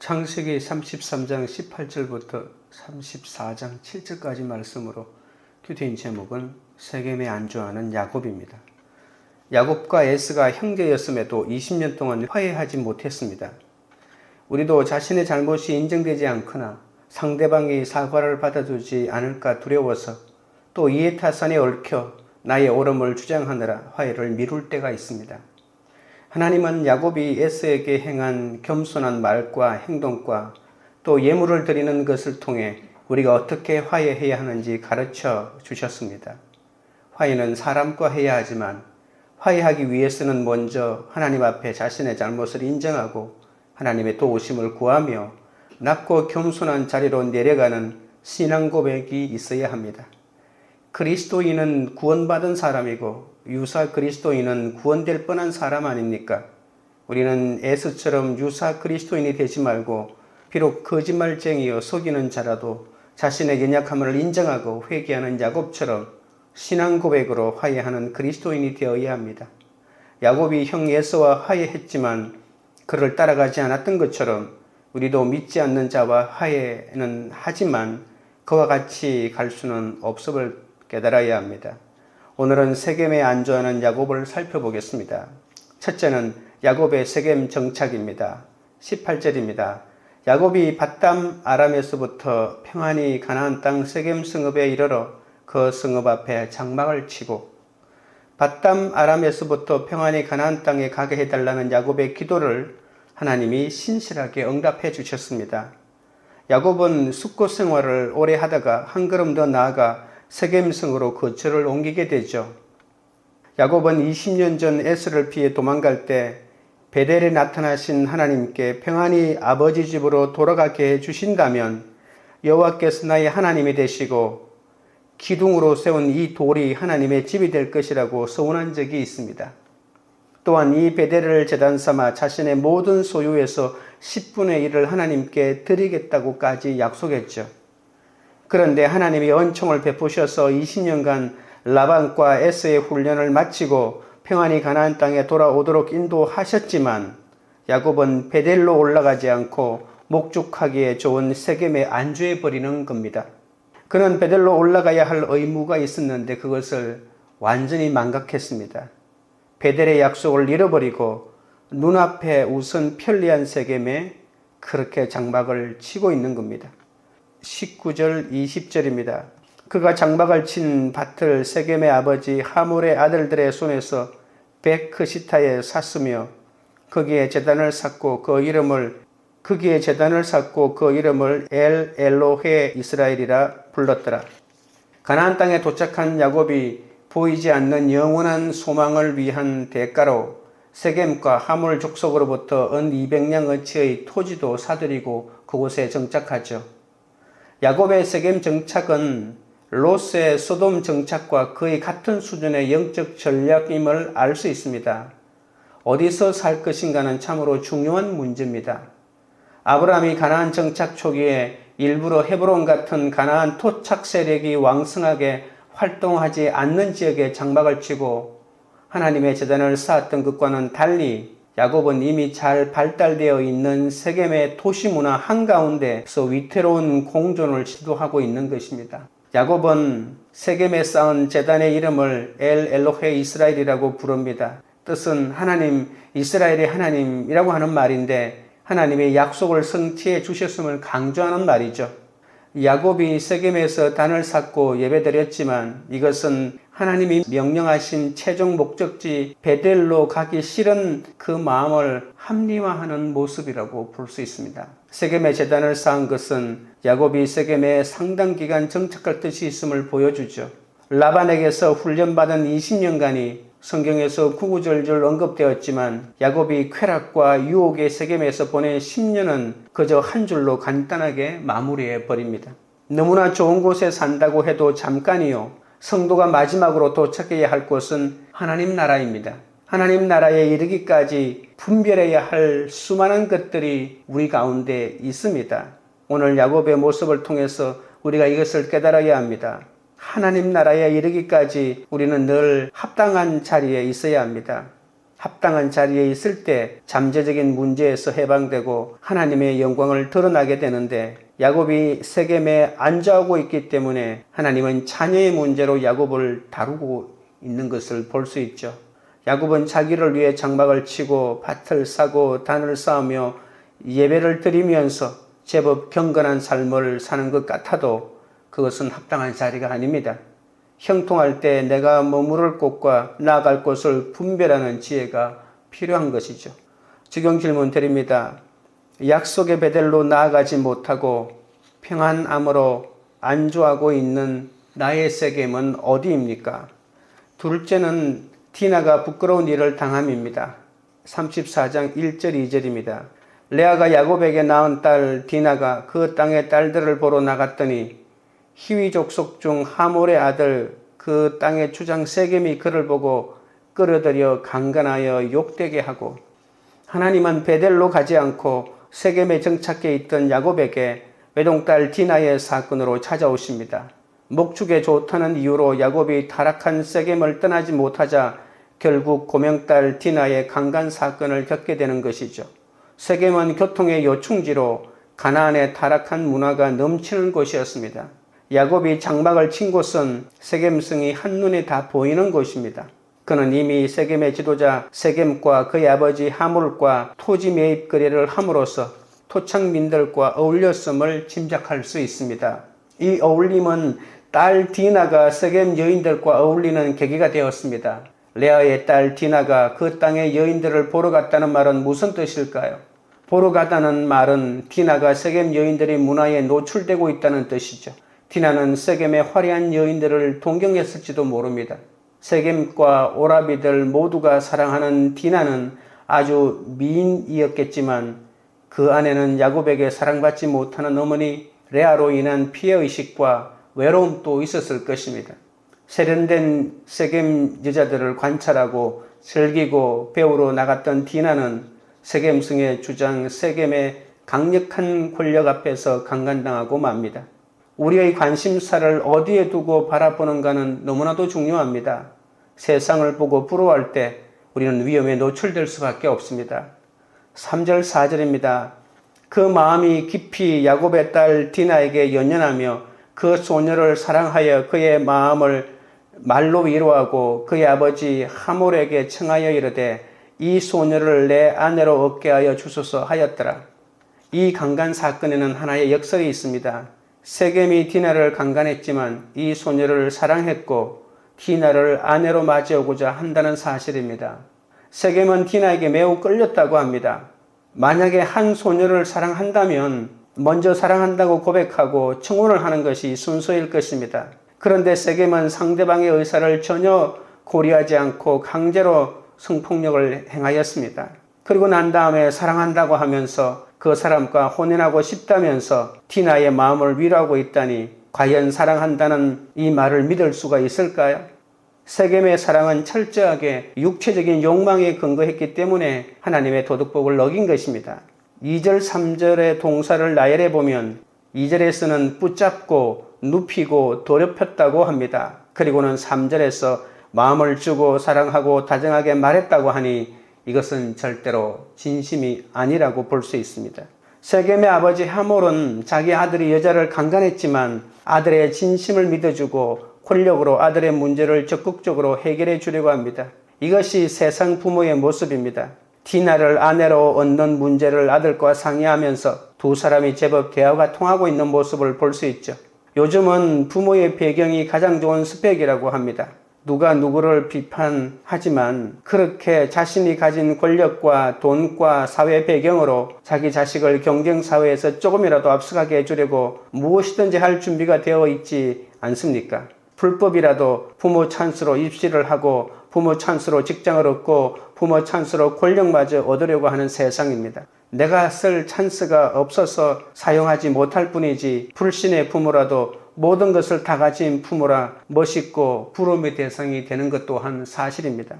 창세기 33장 18절부터 34장 7절까지 말씀으로 큐티인 제목은 세겜에 안주하는 야곱입니다. 야곱과 에스가 형제였음에도 20년 동안 화해하지 못했습니다. 우리도 자신의 잘못이 인정되지 않거나 상대방이 사과를 받아주지 않을까 두려워서 또 이해타산에 얽혀 나의 옳음을 주장하느라 화해를 미룰 때가 있습니다. 하나님은 야곱이 에스에게 행한 겸손한 말과 행동과 또 예물을 드리는 것을 통해 우리가 어떻게 화해해야 하는지 가르쳐 주셨습니다. 화해는 사람과 해야 하지만 화해하기 위해서는 먼저 하나님 앞에 자신의 잘못을 인정하고 하나님의 도우심을 구하며 낮고 겸손한 자리로 내려가는 신앙 고백이 있어야 합니다. 그리스도인은 구원받은 사람이고 유사 그리스도인은 구원될 뻔한 사람 아닙니까? 우리는 에스처럼 유사 그리스도인이 되지 말고 비록 거짓말쟁이여 속이는 자라도 자신의 연약함을 인정하고 회개하는 야곱처럼 신앙 고백으로 화해하는 그리스도인이 되어야 합니다. 야곱이 형 에서와 화해했지만 그를 따라가지 않았던 것처럼 우리도 믿지 않는 자와 화해는 하지만 그와 같이 갈 수는 없음을 깨달아야 합니다. 오늘은 세겜에 안주하는 야곱을 살펴보겠습니다. 첫째는 야곱의 세겜 정착입니다. 18절입니다. 야곱이 밧담 아람에서부터 평안히 가나안 땅 세겜 성읍에 이르러 그 성읍 앞에 장막을 치고 밧담 아람에서부터 평안히 가나안 땅에 가게 해달라는 야곱의 기도를 하나님이 신실하게 응답해 주셨습니다. 야곱은 숫곳 생활을 오래 하다가 한 걸음 더 나아가 세겜성으로 거처를 옮기게 되죠. 야곱은 20년 전 에스를 피해 도망갈 때 베델에 나타나신 하나님께 평안히 아버지 집으로 돌아가게 해주신다면 여호와께서 나의 하나님이 되시고 기둥으로 세운 이 돌이 하나님의 집이 될 것이라고 서원한 적이 있습니다. 또한 이 베델을 제단 삼아 자신의 모든 소유에서 10분의 1을 하나님께 드리겠다고까지 약속했죠. 그런데 하나님이 은총을 베푸셔서 20년간 라반과 에스의 훈련을 마치고 평안히 가나안 땅에 돌아오도록 인도하셨지만 야곱은 베델로 올라가지 않고 목축하기에 좋은 세겜에 안주해 버리는 겁니다. 그는 베델로 올라가야 할 의무가 있었는데 그것을 완전히 망각했습니다. 베델의 약속을 잃어버리고 눈앞에 우선 편리한 세겜에 그렇게 장막을 치고 있는 겁니다. 19절 20절입니다. 그가 장막을 친 밭을 세겜의 아버지 하몰의 아들들의 손에서 베크시타에 샀으며 거기에 제단을 쌓고 그 이름을 엘 엘로헤 이스라엘이라 불렀더라. 가나안 땅에 도착한 야곱이 보이지 않는 영원한 소망을 위한 대가로 세겜과 하몰 족속으로부터 은 200냥어치의 토지도 사들이고 그곳에 정착하죠. 야곱의 세겜 정착은 롯의 소돔 정착과 거의 같은 수준의 영적 전략임을 알 수 있습니다. 어디서 살 것인가는 참으로 중요한 문제입니다. 아브라함이 가나안 정착 초기에 일부러 헤브론 같은 가나안 토착 세력이 왕성하게 활동하지 않는 지역에 장막을 치고 하나님의 제단을 쌓았던 것과는 달리 야곱은 이미 잘 발달되어 있는 세겜의 도시 문화 한가운데서 위태로운 공존을 시도하고 있는 것입니다. 야곱은 세겜에 쌓은 제단의 이름을 엘 엘로헤 이스라엘이라고 부릅니다. 뜻은 하나님, 이스라엘의 하나님이라고 하는 말인데 하나님의 약속을 성취해 주셨음을 강조하는 말이죠. 야곱이 세겜에서 단을 쌓고 예배드렸지만 이것은 하나님이 명령하신 최종 목적지 베델로 가기 싫은 그 마음을 합리화하는 모습이라고 볼 수 있습니다. 세겜에 제단을 쌓은 것은 야곱이 세겜에 상당 기간 정착할 뜻이 있음을 보여주죠. 라반에게서 훈련받은 20년간이 성경에서 구구절절 언급되었지만 야곱이 쾌락과 유혹의 세겜에서 보낸 10년은 그저 한 줄로 간단하게 마무리해 버립니다. 너무나 좋은 곳에 산다고 해도 잠깐이요. 성도가 마지막으로 도착해야 할 곳은 하나님 나라입니다. 하나님 나라에 이르기까지 분별해야 할 수많은 것들이 우리 가운데 있습니다. 오늘 야곱의 모습을 통해서 우리가 이것을 깨달아야 합니다. 하나님 나라에 이르기까지 우리는 늘 합당한 자리에 있어야 합니다. 합당한 자리에 있을 때 잠재적인 문제에서 해방되고 하나님의 영광을 드러나게 되는데, 야곱이 세겜에 안주하고 있기 때문에 하나님은 자녀의 문제로 야곱을 다루고 있는 것을 볼 수 있죠. 야곱은 자기를 위해 장막을 치고 밭을 사고 단을 쌓으며 예배를 드리면서 제법 경건한 삶을 사는 것 같아도 그것은 합당한 자리가 아닙니다. 형통할 때 내가 머무를 곳과 나아갈 곳을 분별하는 지혜가 필요한 것이죠. 적용 질문 드립니다. 약속의 베델로 나아가지 못하고 평안함으로 안주하고 있는 나의 세겜은 어디입니까? 둘째는 디나가 부끄러운 일을 당함입니다. 34장 1절 2절입니다. 레아가 야곱에게 낳은 딸 디나가 그 땅의 딸들을 보러 나갔더니 히위 족속 중 하몰의 아들 그 땅의 주장 세겜이 그를 보고 끌어들여 강간하여 욕되게 하고, 하나님은 베델로 가지 않고 세겜에 정착해 있던 야곱에게 외동딸 디나의 사건으로 찾아오십니다. 목축에 좋다는 이유로 야곱이 타락한 세겜을 떠나지 못하자 결국 고명딸 디나의 강간 사건을 겪게 되는 것이죠. 세겜은 교통의 요충지로 가나안의 타락한 문화가 넘치는 곳이었습니다. 야곱이 장막을 친 곳은 세겜성이 한눈에 다 보이는 곳입니다. 그는 이미 세겜의 지도자 세겜과 그의 아버지 하몰과 토지 매입 거래를 함으로써 토착민들과 어울렸음을 짐작할 수 있습니다. 이 어울림은 딸 디나가 세겜 여인들과 어울리는 계기가 되었습니다. 레아의 딸 디나가 그 땅의 여인들을 보러 갔다는 말은 무슨 뜻일까요? 보러 가다는 말은 디나가 세겜 여인들의 문화에 노출되고 있다는 뜻이죠. 디나는 세겜의 화려한 여인들을 동경했을지도 모릅니다. 세겜과 오라비들 모두가 사랑하는 디나는 아주 미인이었겠지만 그 안에는 야곱에게 사랑받지 못하는 어머니 레아로 인한 피해의식과 외로움도 있었을 것입니다. 세련된 세겜 여자들을 관찰하고 즐기고 배우러 나갔던 디나는 세겜성의 주장 세겜의 강력한 권력 앞에서 강간당하고 맙니다. 우리의 관심사를 어디에 두고 바라보는가는 너무나도 중요합니다. 세상을 보고 부러워할 때 우리는 위험에 노출될 수밖에 없습니다. 3절 4절입니다. 그 마음이 깊이 야곱의 딸 디나에게 연연하며 그 소녀를 사랑하여 그의 마음을 말로 위로하고 그의 아버지 하몰에게 청하여 이르되 이 소녀를 내 아내로 얻게 하여 주소서 하였더라. 이 강간 사건에는 하나의 역설이 있습니다. 세겜이 디나를 강간했지만 이 소녀를 사랑했고 디나를 아내로 맞이하고자 한다는 사실입니다. 세겜은 디나에게 매우 끌렸다고 합니다. 만약에 한 소녀를 사랑한다면 먼저 사랑한다고 고백하고 청혼을 하는 것이 순서일 것입니다. 그런데 세겜은 상대방의 의사를 전혀 고려하지 않고 강제로 성폭력을 행하였습니다. 그리고 난 다음에 사랑한다고 하면서 그 사람과 혼인하고 싶다면서 디나의 마음을 위로하고 있다니 과연 사랑한다는 이 말을 믿을 수가 있을까요? 세겜의 사랑은 철저하게 육체적인 욕망에 근거했기 때문에 하나님의 도덕법을 어긴 것입니다. 2절 3절의 동사를 나열해 보면 2절에서는 붙잡고 눕히고 더럽혔다고 합니다. 그리고는 3절에서 마음을 주고 사랑하고 다정하게 말했다고 하니 이것은 절대로 진심이 아니라고 볼 수 있습니다. 세겜의 아버지 하몰은 자기 아들이 여자를 강간했지만 아들의 진심을 믿어주고 권력으로 아들의 문제를 적극적으로 해결해 주려고 합니다. 이것이 세상 부모의 모습입니다. 디나를 아내로 얻는 문제를 아들과 상의하면서 두 사람이 제법 대화가 통하고 있는 모습을 볼 수 있죠. 요즘은 부모의 배경이 가장 좋은 스펙이라고 합니다. 누가 누구를 비판하지만 그렇게 자신이 가진 권력과 돈과 사회 배경으로 자기 자식을 경쟁사회에서 조금이라도 앞서가게 해주려고 무엇이든지 할 준비가 되어 있지 않습니까? 불법이라도 부모 찬스로 입시를 하고 부모 찬스로 직장을 얻고 부모 찬스로 권력마저 얻으려고 하는 세상입니다. 내가 쓸 찬스가 없어서 사용하지 못할 뿐이지 불신의 부모라도 모든 것을 다 가진 부모라 멋있고 부러움의 대상이 되는 것 또한 사실입니다.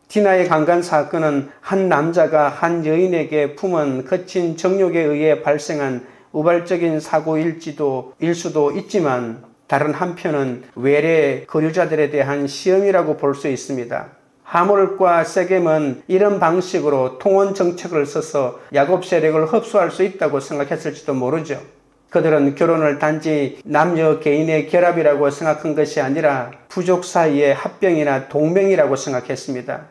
디나의 강간 사건은 한 남자가 한 여인에게 품은 거친 정욕에 의해 발생한 우발적인 사고일 수도 있지만 다른 한편은 외래 거류자들에 대한 시험이라고 볼 수 있습니다. 하몰과 세겜은 이런 방식으로 통원 정책을 써서 야곱 세력을 흡수할 수 있다고 생각했을지도 모르죠. 그들은 결혼을 단지 남녀 개인의 결합이라고 생각한 것이 아니라 부족 사이의 합병이나 동맹이라고 생각했습니다.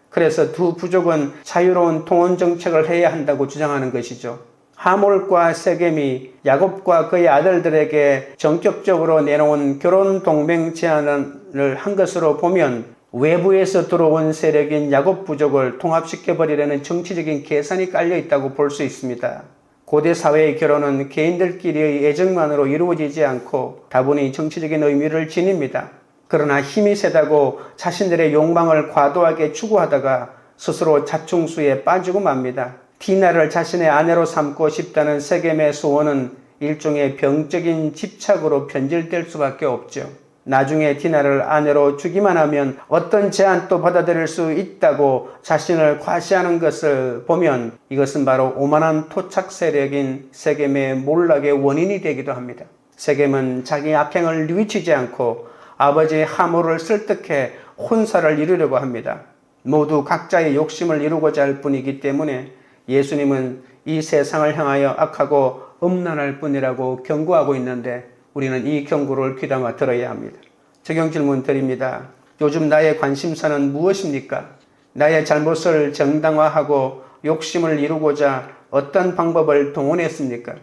그래서 두 부족은 자유로운 통혼 정책을 해야 한다고 주장하는 것이죠. 하몰과 세겜이 야곱과 그의 아들들에게 전격적으로 내놓은 결혼 동맹 제안을 한 것으로 보면 외부에서 들어온 세력인 야곱 부족을 통합시켜버리려는 정치적인 계산이 깔려 있다고 볼 수 있습니다. 고대 사회의 결혼은 개인들끼리의 애정만으로 이루어지지 않고 다분히 정치적인 의미를 지닙니다. 그러나 힘이 세다고 자신들의 욕망을 과도하게 추구하다가 스스로 자충수에 빠지고 맙니다. 디나를 자신의 아내로 삼고 싶다는 세겜의 소원은 일종의 병적인 집착으로 변질될 수밖에 없죠. 나중에 디나를 아내로 주기만 하면 어떤 제안도 받아들일 수 있다고 자신을 과시하는 것을 보면 이것은 바로 오만한 토착 세력인 세겜의 몰락의 원인이 되기도 합니다. 세겜은 자기 악행을 뉘우치지 않고 아버지 하몰을 설득해 혼사를 이루려고 합니다. 모두 각자의 욕심을 이루고자 할 뿐이기 때문에 예수님은 이 세상을 향하여 악하고 음란할 뿐이라고 경고하고 있는데 우리는 이 경고를 귀담아 들어야 합니다. 적용 질문 드립니다. 요즘 나의 관심사는 무엇입니까? 나의 잘못을 정당화하고 욕심을 이루고자 어떤 방법을 동원했습니까?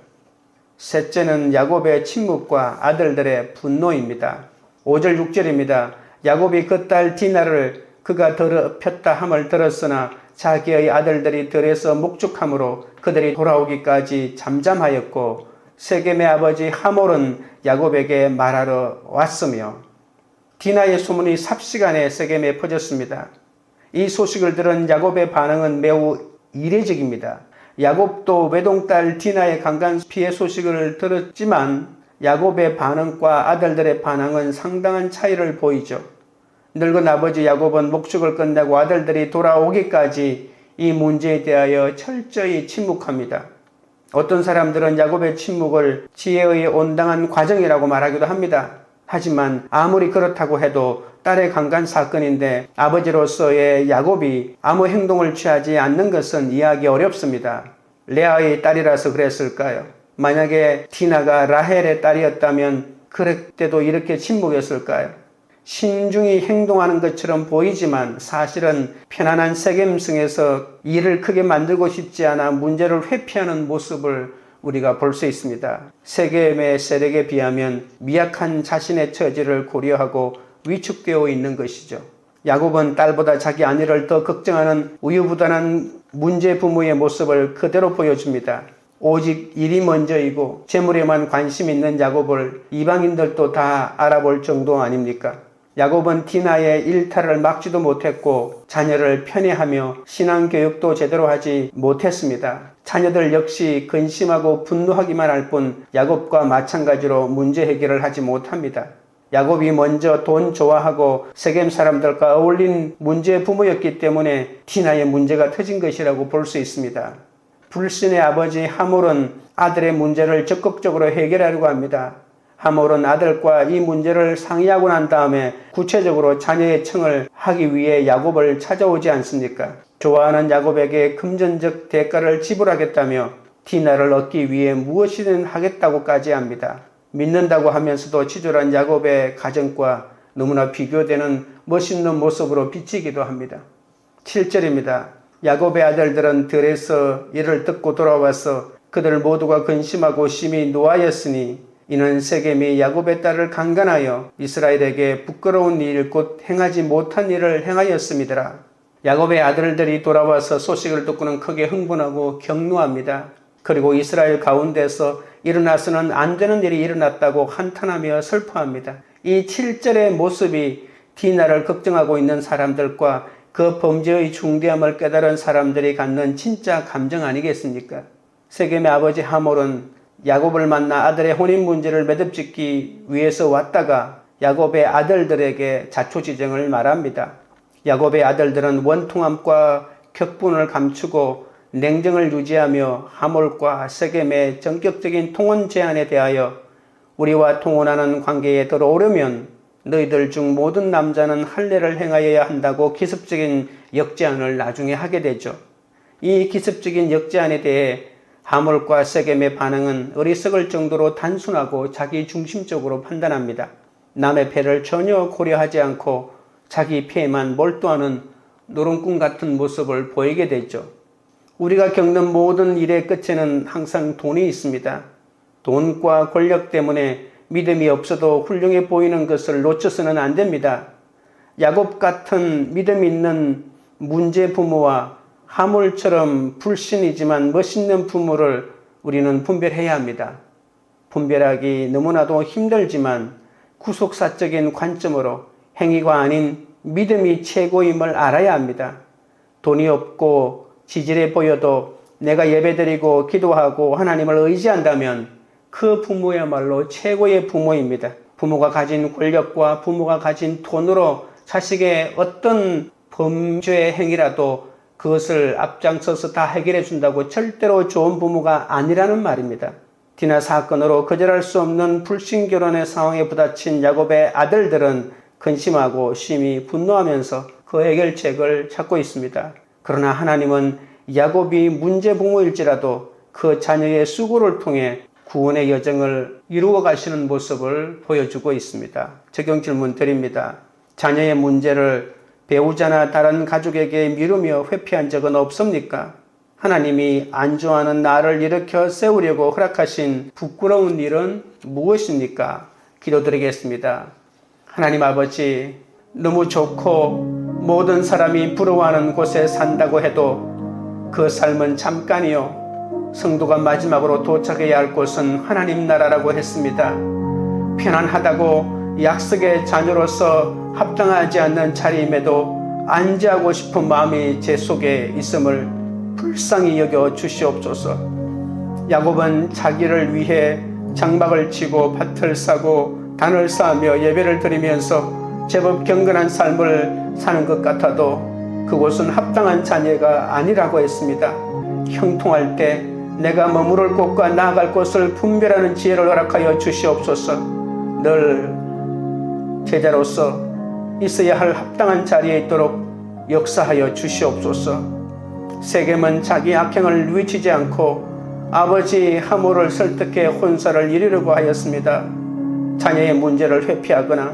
셋째는 야곱의 침묵과 아들들의 분노입니다. 5절 6절입니다. 야곱이 그 딸 디나를 그가 더럽혔다 함을 들었으나 자기의 아들들이 들에서 목축함으로 그들이 돌아오기까지 잠잠하였고 세겜의 아버지 하몰은 야곱에게 말하러 왔으며 디나의 소문이 삽시간에 세겜에 퍼졌습니다. 이 소식을 들은 야곱의 반응은 매우 이례적입니다. 야곱도 외동딸 디나의 강간 피해 소식을 들었지만 야곱의 반응과 아들들의 반응은 상당한 차이를 보이죠. 늙은 아버지 야곱은 목축을 끝내고 아들들이 돌아오기까지 이 문제에 대하여 철저히 침묵합니다. 어떤 사람들은 야곱의 침묵을 지혜의 온당한 과정이라고 말하기도 합니다. 하지만 아무리 그렇다고 해도 딸의 강간 사건인데 아버지로서의 야곱이 아무 행동을 취하지 않는 것은 이해하기 어렵습니다. 레아의 딸이라서 그랬을까요? 만약에 디나가 라헬의 딸이었다면 그때도 이렇게 침묵했을까요? 신중히 행동하는 것처럼 보이지만 사실은 편안한 세겜성에서 일을 크게 만들고 싶지 않아 문제를 회피하는 모습을 우리가 볼 수 있습니다. 세겜의 세력에 비하면 미약한 자신의 처지를 고려하고 위축되어 있는 것이죠. 야곱은 딸보다 자기 아내를 더 걱정하는 우유부단한 문제 부모의 모습을 그대로 보여줍니다. 오직 일이 먼저이고 재물에만 관심 있는 야곱을 이방인들도 다 알아볼 정도 아닙니까? 야곱은 디나의 일탈을 막지도 못했고 자녀를 편애하며 신앙교육도 제대로 하지 못했습니다. 자녀들 역시 근심하고 분노하기만 할 뿐 야곱과 마찬가지로 문제 해결을 하지 못합니다. 야곱이 먼저 돈 좋아하고 세겜 사람들과 어울린 문제 부모였기 때문에 디나의 문제가 터진 것이라고 볼 수 있습니다. 불신의 아버지 하몰은 아들의 문제를 적극적으로 해결하려고 합니다. 하몰은 아들과 이 문제를 상의하고 난 다음에 구체적으로 자녀의 청을 하기 위해 야곱을 찾아오지 않습니까? 좋아하는 야곱에게 금전적 대가를 지불하겠다며 디나를 얻기 위해 무엇이든 하겠다고까지 합니다. 믿는다고 하면서도 치졸한 야곱의 가정과 너무나 비교되는 멋있는 모습으로 비치기도 합니다. 7절입니다. 야곱의 아들들은 들에서 이를 듣고 돌아와서 그들 모두가 근심하고 심히 노하였으니 이는 세겜이 야곱의 딸을 강간하여 이스라엘에게 부끄러운 일 곧 행하지 못한 일을 행하였음이더라. 야곱의 아들들이 돌아와서 소식을 듣고는 크게 흥분하고 격노합니다. 그리고 이스라엘 가운데서 일어나서는 안 되는 일이 일어났다고 한탄하며 슬퍼합니다. 이 7절의 모습이 디나를 걱정하고 있는 사람들과 그 범죄의 중대함을 깨달은 사람들이 갖는 진짜 감정 아니겠습니까? 세겜의 아버지 하몰은 야곱을 만나 아들의 혼인 문제를 매듭짓기 위해서 왔다가 야곱의 아들들에게 자초지정을 말합니다. 야곱의 아들들은 원통함과 격분을 감추고 냉정을 유지하며 하몰과 세겜의 전격적인 통혼 제안에 대하여 우리와 통혼하는 관계에 들어오려면 너희들 중 모든 남자는 할례를 행하여야 한다고 기습적인 역제안을 나중에 하게 되죠. 이 기습적인 역제안에 대해 하몰과 세겜의 반응은 어리석을 정도로 단순하고 자기 중심적으로 판단합니다. 남의 패를 전혀 고려하지 않고 자기 패에만 몰두하는 노름꾼 같은 모습을 보이게 되죠. 우리가 겪는 모든 일의 끝에는 항상 돈이 있습니다. 돈과 권력 때문에 믿음이 없어도 훌륭해 보이는 것을 놓쳐서는 안 됩니다. 야곱 같은 믿음 있는 문제 부모와 하몰처럼 불신이지만 멋있는 부모를 우리는 분별해야 합니다. 분별하기 너무나도 힘들지만 구속사적인 관점으로 행위가 아닌 믿음이 최고임을 알아야 합니다. 돈이 없고 지질해 보여도 내가 예배드리고 기도하고 하나님을 의지한다면 그 부모야말로 최고의 부모입니다. 부모가 가진 권력과 부모가 가진 돈으로 자식의 어떤 범죄 행위라도 그것을 앞장서서 다 해결해 준다고 절대로 좋은 부모가 아니라는 말입니다. 디나 사건으로 거절할 수 없는 불신결혼의 상황에 부딪힌 야곱의 아들들은 근심하고 심히 분노하면서 그 해결책을 찾고 있습니다. 그러나 하나님은 야곱이 문제 부모일지라도 그 자녀의 수고를 통해 구원의 여정을 이루어 가시는 모습을 보여주고 있습니다. 적용 질문 드립니다. 자녀의 문제를 배우자나 다른 가족에게 미루며 회피한 적은 없습니까? 하나님이 안주하는 나를 일으켜 세우려고 허락하신 부끄러운 일은 무엇입니까? 기도드리겠습니다. 하나님 아버지, 너무 좋고 모든 사람이 부러워하는 곳에 산다고 해도 그 삶은 잠깐이요. 성도가 마지막으로 도착해야 할 곳은 하나님 나라라고 했습니다. 편안하다고 약속의 자녀로서 합당하지 않는 자리임에도 안지하고 싶은 마음이 제 속에 있음을 불쌍히 여겨 주시옵소서. 야곱은 자기를 위해 장막을 치고 밭을 싸고 단을 쌓으며 예배를 드리면서 제법 경건한 삶을 사는 것 같아도 그곳은 합당한 자녀가 아니라고 했습니다. 형통할 때 내가 머무를 곳과 나아갈 곳을 분별하는 지혜를 허락하여 주시옵소서. 늘 제자로서 있어야 할 합당한 자리에 있도록 역사하여 주시옵소서. 세겜은 자기 악행을 뉘우치지 않고 아버지 하몰을 설득해 혼사를 이루려고 하였습니다. 자녀의 문제를 회피하거나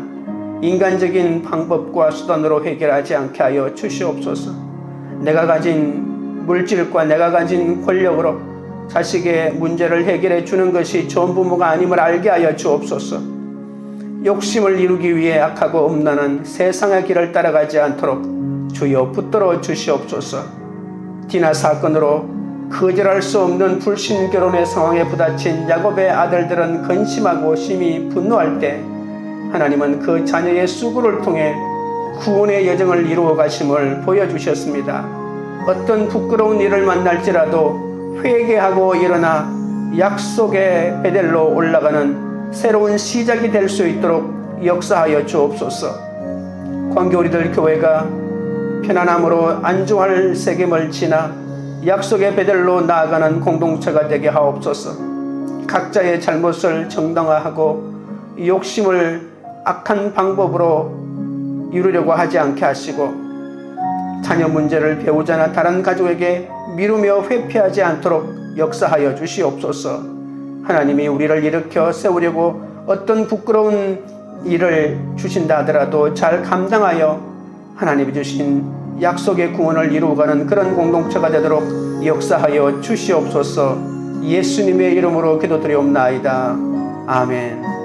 인간적인 방법과 수단으로 해결하지 않게 하여 주시옵소서. 내가 가진 물질과 내가 가진 권력으로 자식의 문제를 해결해 주는 것이 좋은 부모가 아님을 알게 하여 주옵소서. 욕심을 이루기 위해 악하고 음란한 세상의 길을 따라가지 않도록 주여 붙들어 주시옵소서. 디나 사건으로 거절할 수 없는 불신결혼의 상황에 부딪힌 야곱의 아들들은 근심하고 심히 분노할 때 하나님은 그 자녀의 수고를 통해 구원의 여정을 이루어 가심을 보여주셨습니다. 어떤 부끄러운 일을 만날지라도 회개하고 일어나 약속의 베델로 올라가는 새로운 시작이 될 수 있도록 역사하여 주옵소서. 광교우리들 교회가 편안함으로 안주할 세겜을 지나 약속의 베델로 나아가는 공동체가 되게 하옵소서. 각자의 잘못을 정당화하고 욕심을 악한 방법으로 이루려고 하지 않게 하시고 자녀 문제를 배우자나 다른 가족에게 미루며 회피하지 않도록 역사하여 주시옵소서. 하나님이 우리를 일으켜 세우려고 어떤 부끄러운 일을 주신다 하더라도 잘 감당하여 하나님이 주신 약속의 구원을 이루어가는 그런 공동체가 되도록 역사하여 주시옵소서. 예수님의 이름으로 기도드리옵나이다. 아멘.